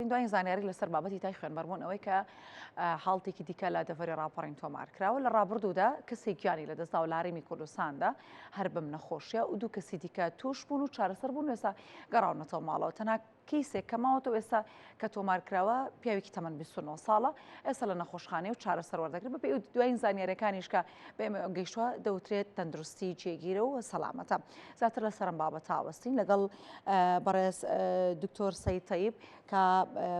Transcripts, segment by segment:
دوای زانیاری لەسەر بابەتی تای خوێنبەربوون ئەوەی کە حاڵتێکی دیکە لە دەڤەری راپەڕین تۆمار کراوە لە ڕابردوودا کەسێکیانی لە دەستدا و لە هەرێمی کوردستاندا هەر بەم نەخۆشیە و دوو کەسی دیکە توش بوون و چارەسەر بوون ئێستا گەڕاونەتەوە ماڵەوە تەنها کەیسێک کە ماوەتەوە ئێستا کە تۆمارکراوە پیاوێکی تەمەن 29 ساڵە ئێستا لە نەخۆشخانەیە و چارەسەر وەردەگرێت بە پێی دوای زانیاریەکانیش کە بێمە گەیشتووە دەوترێت تەندروستی جێگیرە و سەلامەتە زیاتر لە سەرم بابەت هاوەستین لەگەڵ بەڕێز دکتۆر سەید تەیب کە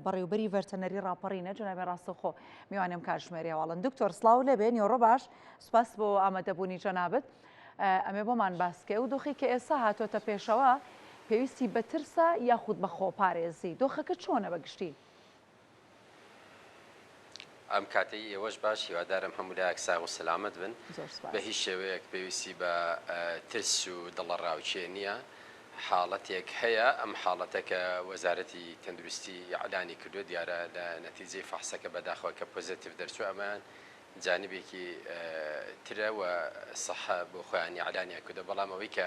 بەڕێوبەری ڤەرتەنەری راپەڕینە جەنابی ڕاستەوخۆ میوانێم کاتژمێری هەواڵن دکتۆر سڵاو لێبێ نیۆڕۆ باش سوپاس بۆ ئامادەبوونی جەنابەت ئەمێ بۆمان باسکێ و دۆخی کە ئێستا هاتۆتە پێشەوە پێویستی بە ترسە یاخود بە خۆپارێزی دۆخەکە چۆنە بەگشتی؟ ئەم کاتەی ئێوەش باش هیوادارم هەموو لایەک ساغ و سەلامەت بن بە هیچ شێوەیەک پێویستی بە ترس و دڵەڕاوچێ نییە حاڵەتێک هەیە ئەم حاڵەتە کە وەزارەتی تەندروستی ئەعلانی کردو دیارە لە نەتیجەی فەحسەکە بەداخەوە کە پۆزیتیڤ دەرچوو ئەمان جانبێکی ترە و سەحە بۆ خۆیانی ئەعلانیان کردو بەڵام ئەوەی کە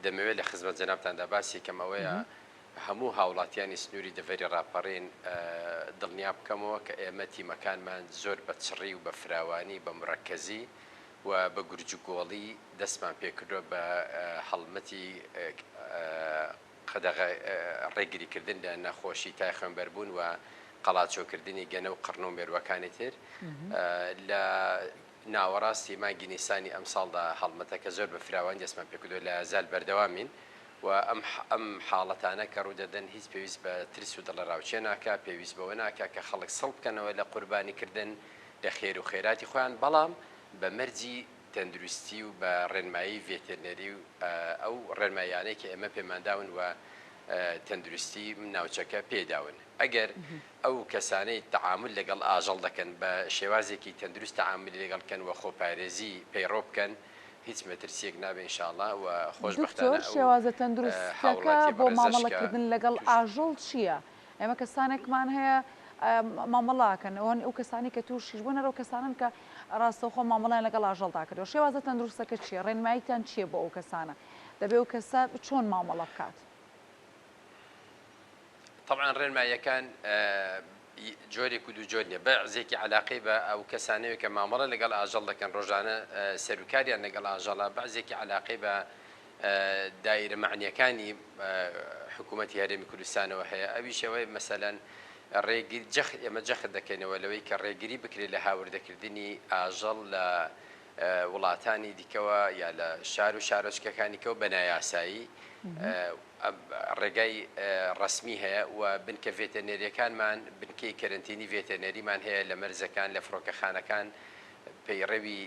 دەمەوێت لە خزمەت جەنابتاندا باسی کەم ئەوەیە هەموو هاوڵاتیانی سنووری دەڤەری ڕاپەڕین دڵنیا بکەمەوە کە ئێمە تیمەکانمان زۆر بە چڕی و بە فراوانی بە مڕەکەزی و بە گورج و گۆڵی دەستمان پێکردووە بە هەڵمەتی ڕێگریکردن لە نەخۆشی تای خوێنبەربوون و قەڵاچۆکردنی گەنە و قڕن و مێرووەکانی تر لە ناوەڕاستی مانگی نیسانی ئەم ساڵدا هەڵمەتەکە زۆر بە فراوانی دەستمان پێکردووە لە زال بەردەوامین و ئەم حاڵەتانە کە ڕوودەدەن هیچ پێویست بە ترس و دڵەڕاوچێ ناکە پێویست بەوە ناکە کە خەڵک سەڵ بکەنەوە لە قوربانیکردن لە خێر و خێراتی خۆیان بەڵام بە مەرجی تەندروستی و بە ڕێنمایی ڤێتێرنەری و ئەو ڕێنمایانەی کە ئێمە پێمانداون و تەندروستی ناوچەکە پێداون ئەگەر ئەو کەسانەی تەعامل لەگەڵ ئاژەڵ دەکەن بە شێوازێکی تەندروست تەعاملی لەگەڵکەن و خۆپارێزی پەیڕۆ بکەن هیچ مەترسیەک نابێ ئینشاءڵڵا و خۆشبەختانە شێوازە تەندروستەکە بۆ مامەڵەکردن لەگەڵ ئاژەڵ چییە؟ ئێمە کەسانێکمان هەیە مامەڵاکەن ئەو کەسانی کە تووشیش بوون ئەو کەسانن کە ڕاستەوخۆ مامەڵیان لەگەڵ ئاژەڵدا کردەوە شێوازە تەندروستەکە چییە؟ ڕێنماییتان چییە بۆ ئەو کەسانە؟ دەبێ ئەو کەسە چۆن مامەڵە بکات؟ طبعا ڕێنماییەکان جۆرێک و دوو جۆر نیە بەعزێکی علاقەی بە ئەو کەسانەیە کە مامەڵە لەگەڵ ئاژەڵ دەکەن ڕۆژانە سەرکاریان لەگەڵ ئاژەڵە بەعزێکی علاقەی بە دایرە معنیەکانی حکوومەتی هەرێمی کوردستانەوە هەیە ئەوی شەوەی مەسەلەن ڕێگیری ئێمە جەخت دەکەینەوە لەوەی کە ڕێگیری بکرێت لە هاوردەکردنی ئاژەڵ لە وڵاتانی دیکەوە یا لە شار و شارۆچکەکانی کەەوە بە نایاسایی ڕێگای ڕسمی هەیە و بنکە ڤێتەنەریەکانمان بنکەی کەرنتینی ڤێتەنەریمان هەیە لە مەرزەکان لە فڕۆکەخانەکان پەیڕەوی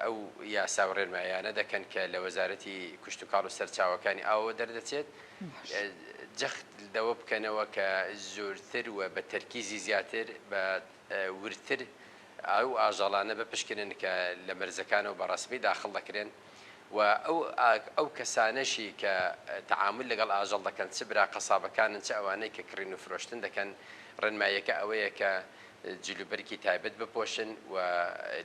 ئەو یاسا و ڕێنمایانە دەکەن کە لە وەزارەتی کوشت و کاڵ و سەرچاوەکانی ئاوە دەردەچێت جەخت دەوە بکەنەوە کە زۆرتر و بە تەرکیزی زیاتر بە ورتر ئەو ئاژەڵانە بپشکنن کە لە مەرزەکانەوە بە ڕسمی داخڵ دەکرێن و ئەو کەسانەشی کە تەعامل لەگەڵ ئاژەڵ دەکەن چ برا قەسابەکانن چ ئەوانەی کە کڕین و فرۆشتن دەکەن ڕێنماییەکە ئەوەیە کە جلوبەرکی تایبەت بپۆشن و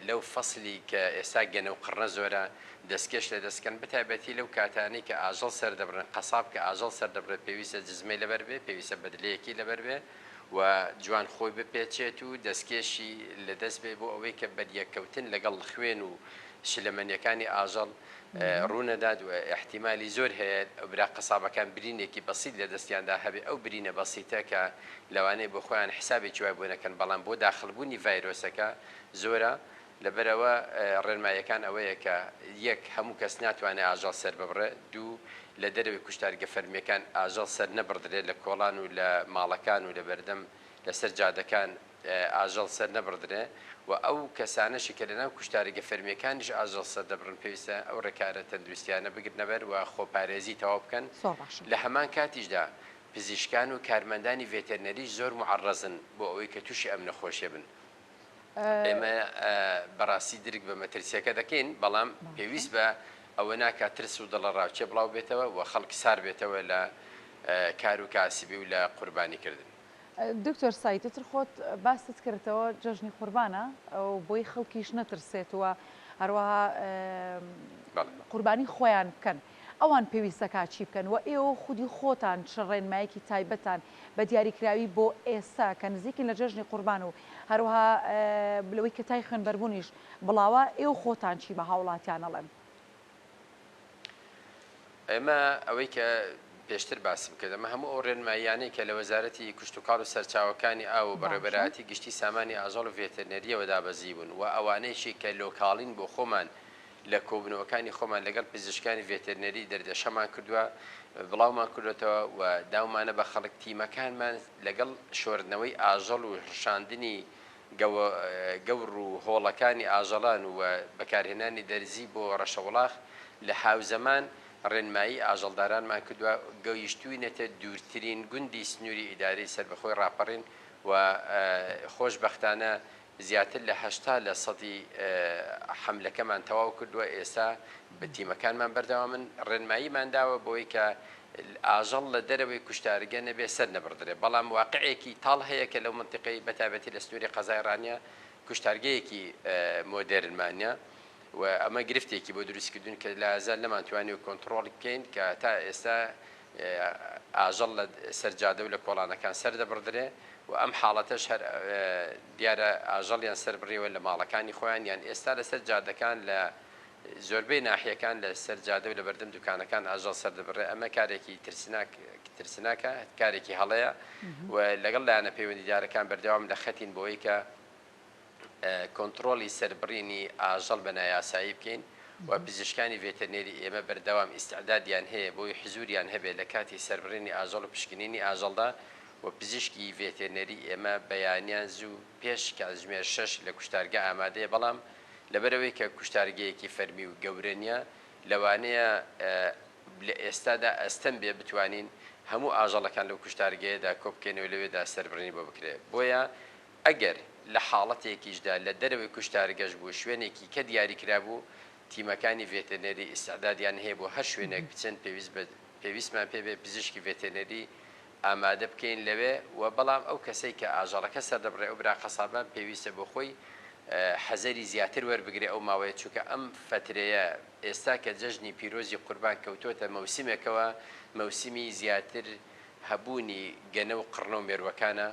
لەو فەسلی کە ئێستا گەنە و قڕنە زۆرە دەستکێش لە دەستکەن بتایبەتی لەو کاتانەی کە ئاژەڵ سەردەبرن قەساب کە ئاژەڵ سەردەبرێت پێویستە جزمەی لەبەر بێ پێویستە بەدلەیەکی لەبەر بێ و جوان خۆی بپێچێت و دەستکێشی لەدەست بێ بۆ ئەوەی کە بەریەکەوتن لەگەڵ خوێن و شلەمەنیەکانی ئاژەڵ ڕوونەداد و احتیمالی زۆر هەیە برا قەسابەکان برینێکی بەسیط لە دەستیاندا هەبێ ئەو برینە بەسیتە کە لەوانەیە بۆ خۆیان حسابێکی وای بۆ نەکەن بەڵام بۆ داخڵبوونی ڤایرۆسەکە زۆرە لەبەرەوە ڕێنماییەکان ئەوەیە کە یەک هەموو کەس ناتوانێت ئاژەڵ سەر ببڕێ دوو لە دەرەوەی کوشتارگە فەرمیەکان ئاژەڵ سەر نەبڕدرێت لە کۆڵان و لە ماڵەکان و لە بەردەم لەسەر جادەکان ئاژەڵ سەر نەبڕدرێ و ئەو کەسانەشی کە لەناو کوشتارگە فەرمیەکانیش ئاژەڵ سەر دەبڕن پێویستە ئەو ڕێکارە تەندروستیانە بگرنەبەر و خۆپارێزی تەواو بکەن لە هەمان کاتیشدا پزیشکان و کارمەندانی ڤێتەرنەری زۆر معەڕەزن بۆ ئەوەی کە تووشی ئەم نەخۆشیە بن ئێمە بەڕاستی درک بە مەترسیەکە دەکەین بەڵام پێویست بە ئەوە ناکات ترس و دڵەڕاوچێ بڵاو بێتەوە و خەڵک سار بێتەوە لە کار و کاسبی و لە قوربانیکردن. دکتۆر سایتتر خۆت باست کردەوە جەژنی قوربانە ئەو بۆی خەڵکیش نەترسێت و هەروەها قوربانی خۆیان بکەن ئەوان پێویستەکە چی بکەن و ئێوە خودی خۆتان چ ڕێنمایەکی تایبەتان بە دیاریکراوی بۆ ئێستا کە نزیکین لە جەژنی قوربان و هەروەها لەوەی کە تای خوێنبەربوونیش بڵاوە ئێوە خۆتان چی بە هاوڵاتیان ئەڵێن؟ ئێمە ئەوەی کە پێشتر باسم کرد ئەمە هەموو ئەو ڕێنماییانەی کە لە وەزارەتی کشتتوکاڵ و سەرچاوەکانی ئاو و بەڕێبەراتی گشتی سامانی ئاژەڵ و ڤێتەرنەریەوە دابەزی بوون و ئەوانەیەشی کە لۆکاڵین بۆ خۆمان لە کۆبنەوەکانی خۆمان لەگەڵ پزیشکانی ڤێتەرنەری دەردەشەمان کردووە بڵاومان کردوێتەوە و داومانە بە خەڵک تیمەکانمان لەگەڵ شۆردنەوەی ئاژەڵ و ڕشاندنی گەور و هۆڵەکانی ئاژەڵان و بەکارهێنانی دەرزی بۆ ڕەشەوڵاخ لە هاوزەمان ڕێنمایی ئاژەڵدارانمان کردووە گەیشتووینەتە دوورترین گوندی سنووری ئیداری سەربەخۆی ڕاپەڕین و خۆشبەختانە زیاتر لە 80% حملەکەمان تەواو کردووە ئێستا بە تیمەکانمان بەردەوا من ڕێنماییمان داوە بۆی کە ئاژەڵ لە دەرەوەی کوشتارگە نەبێ سەر نەبردرێ بەڵام واقعەیەکی تاڵ هەیە کە لەو منتیقەی بەتابەتی لە سنووری قەزای ڕانیە کوشتارگەیەکی مۆدێرنمانە و ئەمە گرفتێکی بۆ دروستکردون کە لازال نەمانتوانی و کۆنتترۆڵ بکەین کە تا ئێستا ئاژەڵ لە سەرجادە و لە کۆڵانەکان سەر دەبردرێ و ئەم حاڵەتەش هەر دیارە ئاژەڵیان سەربڕیەوە لە ماڵەکانی خۆیان یان ئێستا لەسەر جادەکان لە زۆربەی ناحیەکان لە سەرجادە و لە بەردەم دوکانەکان ئاژەڵ سەردەبڕێ ئەمە کارێکی ترسناکە کارێکی هەڵەیە و لەگەڵ لایەنە پەیوەندیدارەکان بەردەوام لە خەتین بۆی کە کۆنتترۆلی سەربڕینی ئاژەڵ بە نایاسایی بکەین و پزیشکانی ڤێتەرنێری ئێمە بەردەوام ئیستعدادیان هەیە بۆی حزوریان هەبێت لە کاتی سەربڕینی ئاژەڵ و پشکنینی ئاژەڵدا و پزیشکی ڤێتەرنەری ئێمە بەیانیان زوو پێش کاتژمێر 6 لە کوشتارگە ئامادەیە بەڵام لەبەرەوەی کە کوشتارگەیەکی فەرمی و گەورەنیە لەوانەیە لە ئێستادا ئەستەم بێ بتوانین هەموو ئاژەڵەکان لەو کوشتارگەیەدا کۆبکەنەوە لەوێدا سەربڕینی بۆ بکرێت بۆیە ئەگەر لە حاڵەتێکیشدا لە دەرەوەی کوشتارگەش بوو شوێنێکی کە دیاریکرا بوو تیمەکانی ڤێتەرنەری ئیستعدادیان هەیە بۆ هەر شوێنێک بچن پێویستمان پێبێ پزیشکی ڤێتەرنەری ئامادە بکەین لەوێ و بەڵام ئەو کەسەی کە ئاژەڵەکە سەردەبڕێ ئەو برا قەسابان پێویستە بۆ خۆی حەزەری زیاتر وەربگرێ ئەو ماوەیە چونکە ئەم فترەیە ئێستا کە جەژنی پیرۆزی قوربان کەوتۆتە مەوسیمێکەوە مەوسیمی زیاتر هەبوونی گەنە و قڕنە و مێرووەکانە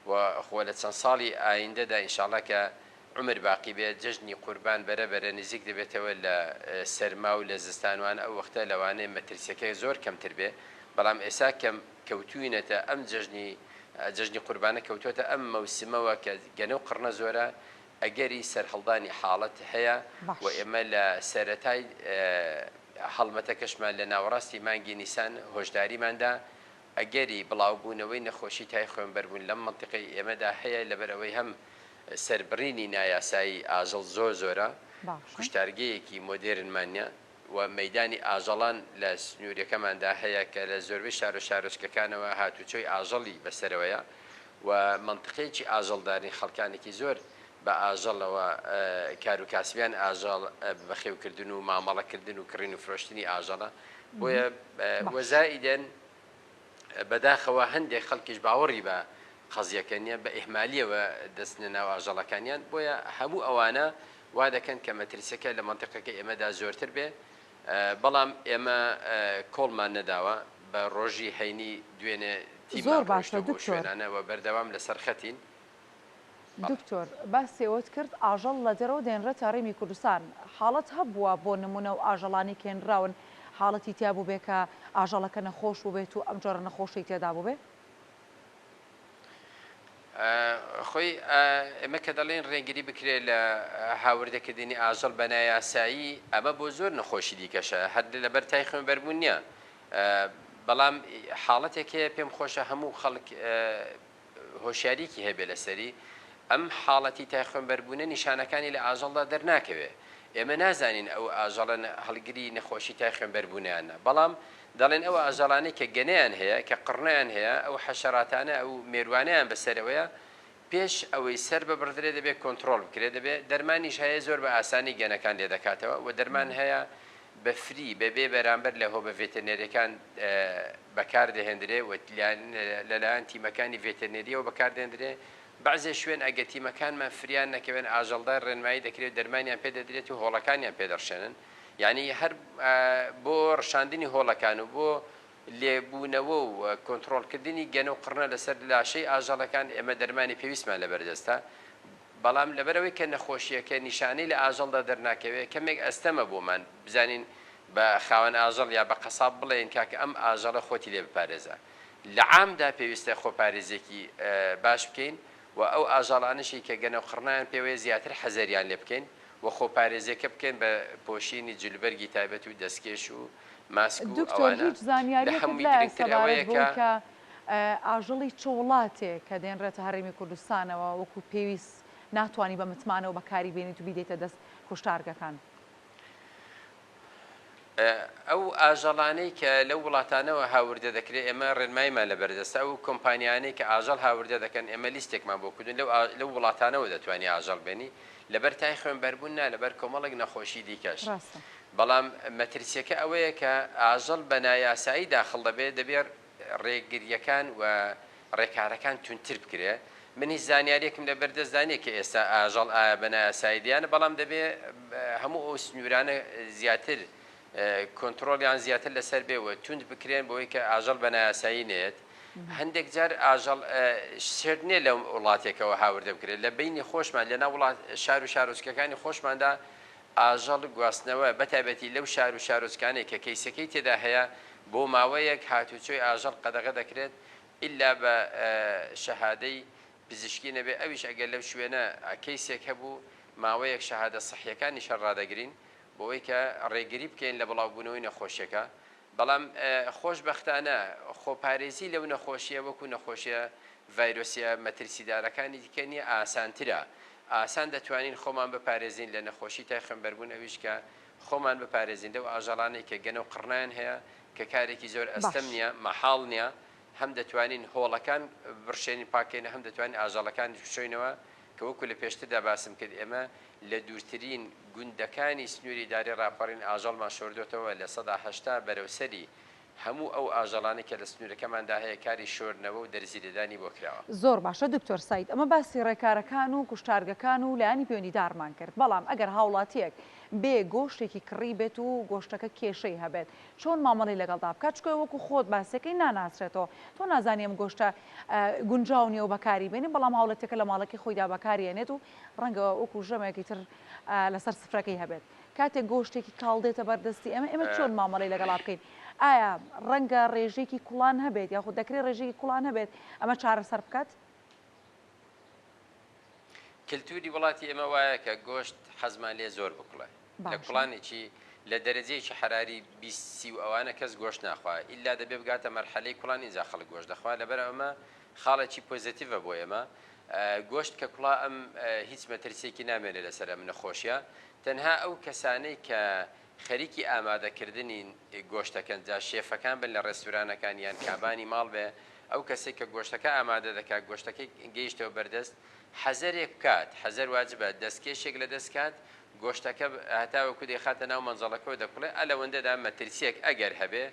و خۆ لە چەند ساڵی ئایندەدا ئینشاڵڵا کە عمر باقی بێت جەژنی قوربان بەرەبەرە نزیک دەبێتەوە لە سەرما و لە زستانوان ئەو وەختە لەوانەیە مەترسیەکەی زۆر کەمتر بێ بەڵام ئێستا کەم کەوتوینەتە ئەم جەژنی قوربانە کەوتوتە ئەم مەوسمەوە کە گەنە و قڕنە زۆرە ئەگەری سەرهەڵدانی حاڵەت هەیە و ئێمە لە سەرەتای هەڵمەتە کەشمان لە ناوەڕاستی مانگی نیسان هۆشداریماندا ئەگەری بڵاوبوونەوەی نەخۆشی تای خوێنبەربوون لەم منتیقەی ئێمەدا هەیە لەبەرەوەی هەم سەربڕینی نایاسایی ئاژەڵ زۆرە کوشتارگەیەکی مۆدێرنمانە و مەدانی ئاژەڵان لە سنووریەکەماندا هەیە کە لە زۆربەی شار و شارۆچکەکانەوە هاتوچۆی ئاژەڵی بەسەرەوەیە و منتیقەیەکی ئاژەڵداری خەڵکانێکی زۆر بە ئاژەڵەوە کاروکاسبیان ئاژەڵ بەخێوکردن و مامەڵەکردن و کڕین و فرۆشتنی ئاژەڵە بۆیە وەزائیدەن بەداخەوە هەندێک خەڵکیش باوەڕی بە قەزیەکە نیە بە ئیهمالیەوە دەستنە ناو ئاژەڵەکانیان بۆیە هەموو ئەوانە وا دەکەن کە مەترسیەکە لە منتیقەکە ئێمەدا زۆرتر بێ بەڵام ئێمە کۆڵمان نەداوە بە ڕۆژی هەینی دوێنێ زۆر باشە شوێنانە و بەردەوام لەسەر خەتین دکتۆر باسێوت کرد ئاژەڵ لە دەرەوە دێنرێتە هەرێمی کوردستان حاڵەت هەبووە بۆ نمونە و ئاژەڵانی کێنراون حاڵەتی تیا بوو بێ کە ئاژەڵەکە نەخۆش بوو بێت و ئەم جۆرە نەخۆشی تێدا بوو بێ خۆی ئێمە کە دەڵێن ڕێگیری بکرێت لە هاوردەکردنی ئاژەڵ بە نایاسایی ئەمە بۆ زۆر نەخۆشی دیکەشە هەر لەبەر تای خوێنبەربوون نییە بەڵام حاڵەتێک هەیە پێم خۆشە هەموو خەڵک هۆشیاریکی هەبێ لەسەری ئەم حاڵەتی تای خوێنبەربوونە نیشانەکانی لە ئاژەڵدا دەرناکەوێ ئێمە نازانین ئەو ئاژەڵە هەڵگری نەخۆشی تای خوێنبەربوونیانە بەڵام دەڵێن ئەوە ئاژەڵانەی کە گەنەیان هەیە کە قڕنیان هەیە ئەو حەشەراتانە ئەو مێروانیان بەسەرەوەیە پێش ئەوەی سەر ببڕدرێ دەبێت کۆنتترۆل بکرێت دەبێت دەرمانیش هەیە زۆر بە ئاسانی گەنەکان لێ دەکاتەوە و دەرمان هەیە بە فری بەبێ بەرامبەر لە هۆبە ڤێتەرنێریەکان بەکاردەهێنرێ و لەلایەن تیمەکانی ڤێتەرنێریەوە بەکاردێنرێ بعضێ شوێن ئەگە تیمەکانمان فریان نەکەوێن ئاژەڵدار ڕێنمایی دەکرێت دەرمانیان پێ دەدرێت و هۆڵەکانیان پێدەڕشێنن یعنی هەر بۆ ڕشاندنی هۆڵەکان و بۆ لێبوونەوە و کۆنتترۆلکردنی گەنە و قڕنە لەسەر لاشەی ئاژەڵەکان ئێمە دەرمانی پێویستمان لەبەردەستە بەڵام لەبەرەوەی کە نەخۆشیەکە نیشانەی لە ئاژەڵدا دەرناکەوێت کەمێک ئەستەمە بۆمان بزانین بە خاوەن ئاژەڵ یا بە قەساب بڵێن کاکە ئەم ئاژەڵە خۆتی لێ بپارێزە لە عامدا پێویستە خۆپارێزێکی باش بکەین و ئەو ئاژەڵانشی کە گەنە و قڕنیان پێوەیە زیاتر حەزەریان لێ بکەین و خۆپارێزەکە بکەین بە پۆشینی جلبەرگی تایبەت و دەستکێش و ماسک و ئەوانە هیچ زانیاریەکە ئەوەیە کە ئاژەڵی چ وڵاتێک کە دێنرێتە هەرێمی کوردستانەوە وەکو پێویست ناتوانانی بە متمانەوە بەکاری بێنیت و بیدەیتە دەست کوشتارگەکان. ئەو ئاژەڵانەی کە لەو وڵاتانەوە هاوردە دەکرێت ئێمە ڕێنماییمان لەبەردەستە ئەو کۆمپانیانەی کە ئاژەڵ هاوردە دەکەن ئێمە لیستێکمان بۆ کردن لەو وڵاتانەوە دەتوانانی ئاژەڵ بێنی لەبەر تای خوێنبەربوون نا لەبەر کۆمەڵێک نەخۆشی دیکەش. بەڵام مەترسیەکە ئەوەیە کە ئاژەڵ بە نایاسایی داخڵ دەبێت دەبێت ڕێگریەکان و ڕێکارەکان تونتر بکرێت. من هیچ زانیاریەکم لە بەردەستدانێ کە ئێستا ئاژەڵ بە نایاسایی دیانە بەڵام دەبێت هەموو ئەو سنوورانە زیاتر کۆنتترۆلیان زیاتر لەسەر بێەوە تونند بکرێن بۆی کە ئاژەڵ بە نایاسایی نێت هەندێک جار ئاژەڵ شێر نییە لە وڵاتێکەوە هاوردە بکرێت لە بینی خۆشمان لە ناو وڵات شار و شارۆچکەکانی خۆشماندا ئاژەڵ گواستنەوە بەتایبەتی لەو شار و شارۆچکانێک کە کەیسەکەی تێدا هەیە بۆ ماوەیەک هاتوچۆی ئاژەڵ قەدەغە دەکرێت ئللا بە شەهادەی پزیشکی نەبێ ئەویش ئەگەر لەو شوێنە کەیسێک هەبوو ماوەیەک شەهادە سەحیەکانی شەڕ ڕادەگرین بۆەوەی کە ڕێگری بکەین لە بڵاوبوونەوەی نەخۆشیەکە بەڵام خۆشبەختانە خۆپارێزی لەو نەخۆشیە وەکو نەخۆشیە ڤایرۆسیە مەترسیدارەکانی دیکە نیە ئاسانترە ئاسان دەتوانین خۆمان بپارێزین لە نەخۆشی تای خوێنبەربوون ئەویش کە خۆمان بپارێزین لەو ئاژەڵانەی کە گەنە و قڕنیان هەیە کە کارێکی زۆر ئەستەم نییە مەحاڵ نییە هەم دەتوانین هۆڵەکان بڕشێنی پاکەینە هەم دەتوانین ئاژەڵەکان بشۆینەوە کە وەکو لە پێشتردا باسم کرد ئێمە لە دوورترین گوندەکانی سنووری داری ڕاپەڕین ئاژەڵمان شۆردوێتەوە لە 180 بەرەوسەری هەموو ئەو ئاژەڵانی کە لە سنوورەکەماندا هەیە کاری شۆردنەوە و دەرزیدەدانی بۆ کراوە. زۆر باشە دکتۆر سعید ئەمە باسی ڕێکارەکان و کوشتارگەکان و لایانی پەیوەندیدارمان کرد بەڵام ئەگەر هاوڵاتیەک بێ گۆشتێکی کڕی بێت و گۆشتەکە کێشەی هەبێت چۆن مامەڵی لەگەڵدا بکات چکۆی وەکو خۆت باسەکەی ناناسرێتەوە تۆ نازانیم گۆشتە گونجاو نیە و بەکاری بێنی بەڵام هاوڵەتێکە لە ماڵەکەی خۆیدا بەکارێنێت و ڕەنگە وەکو ژەمێکی تر لەسەر سفرەکەی هەبێت کاتێک گۆشتێکی کاڵدێتە بەردەستی ئێمە چۆن مامەڵی لەگەڵا بکەین ئایا ڕەنگە ڕێژێکی کوڵان هەبێت یاخود دەکرێت ڕێژێکی کوڵان هەبێت ئەمە چارەسەر بکات؟ کللتوری وڵاتی ئێمە وایە کە گۆشت حەزمان لێ زۆر بکڵێ لە کوڵانێکی لە دەرەجەیەکی حراری 20 و ئەوانە کەس گۆشت ناخوا ئللا دەبێ بگاتە مەرحەلەی کوڵانی جا خەڵک گۆشت دەخوا لەبەر ئەمە خاڵێکی پۆزیتیڤە بۆ ئێمە گۆشت کە کوڵا ئەم هیچ مەترسێکی نامێنێت لەسەر ئەم نەخۆشیە تەنها ئەو کەسانەی کە خەریکی ئامادەکردنی گۆشتەکەن جا شێفەکان بن لە ڕێستورانەکان یان کابانی ماڵ بێ ئەو کەسێک کە گۆشتەکە ئامادە دەکات گۆشتەکەی گەیشتەوە بەردەست حەزەرێک بکات حەزەر واجبە دەستکێشێک لە دەستکات گۆشتەکە هەتاوەکو دێخاتە ناو مەنزەڵەکەەوە دەکڵێ ئەلەوەندەدا مەترسیەک ئەگەر هەبێ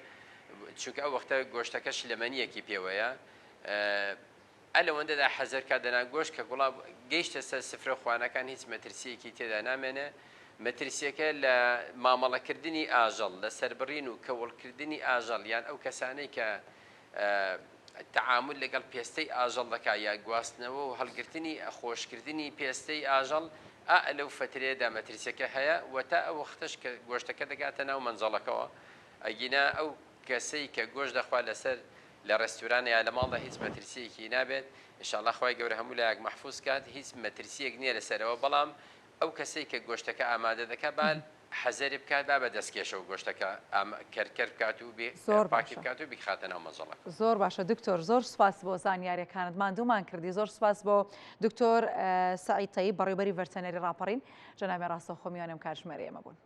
چونکە ئەو وەختە گۆشتەکە شلەمەنیەکی پێوەیە ئەلەوەندەدا حەزەر کات دەنا گۆشت کە گوڵا گەیشتە سەر سفرە خوانەکان هیچ مەترسیەکی تێدا نامێنێ مەترسیەکە لە مامەڵەکردنی ئاژەڵ لە سەربڕین و کەوڵکردنی ئاژەڵ یان ئەو کەسانەی کە تعامل لەگەڵ پێستەی ئاژەڵ دەکا یا گواستنەوە و هەڵگرتنی خۆشکردنی پێستەی ئاژەڵ لەو فترەیەدا مەترسیەکە هەیە و تا ئەو وەختەش کە گۆشتەکە دەگاتە ناو مەنزەڵەکەەوە ئەگینا ئەو کەسەی کە گۆشت دەخوا لەسەر لە ڕێستورانە یا لە ماڵدا هیچ مەترسیەکی نابێت ئینشاءڵڵا خوای گەورە هەموو لایەک مەحفوظ کات هیچ مەترسیەک نییە لەسەرەوە بەڵام ئەو کەسەی کە گۆشتەکە ئامادە دەکات بان حەزەری بکات با بە دەستکێشە و گۆشتەکە کەرکەر بکات و پاکی بکات و بیخاتە ناو مەنزەڵەکە. زۆر باشە دکتۆر زۆر سوپاس بۆ زانیاریەکانت ماندوومان کردی زۆر سوپاس بۆ دکتۆر سعید تەیب بەڕێوەبەری ڤێتەنەری ڕاپەڕین جەنابی ڕاستەوخۆ میوانم کاتژمێرە ئێمە بوون.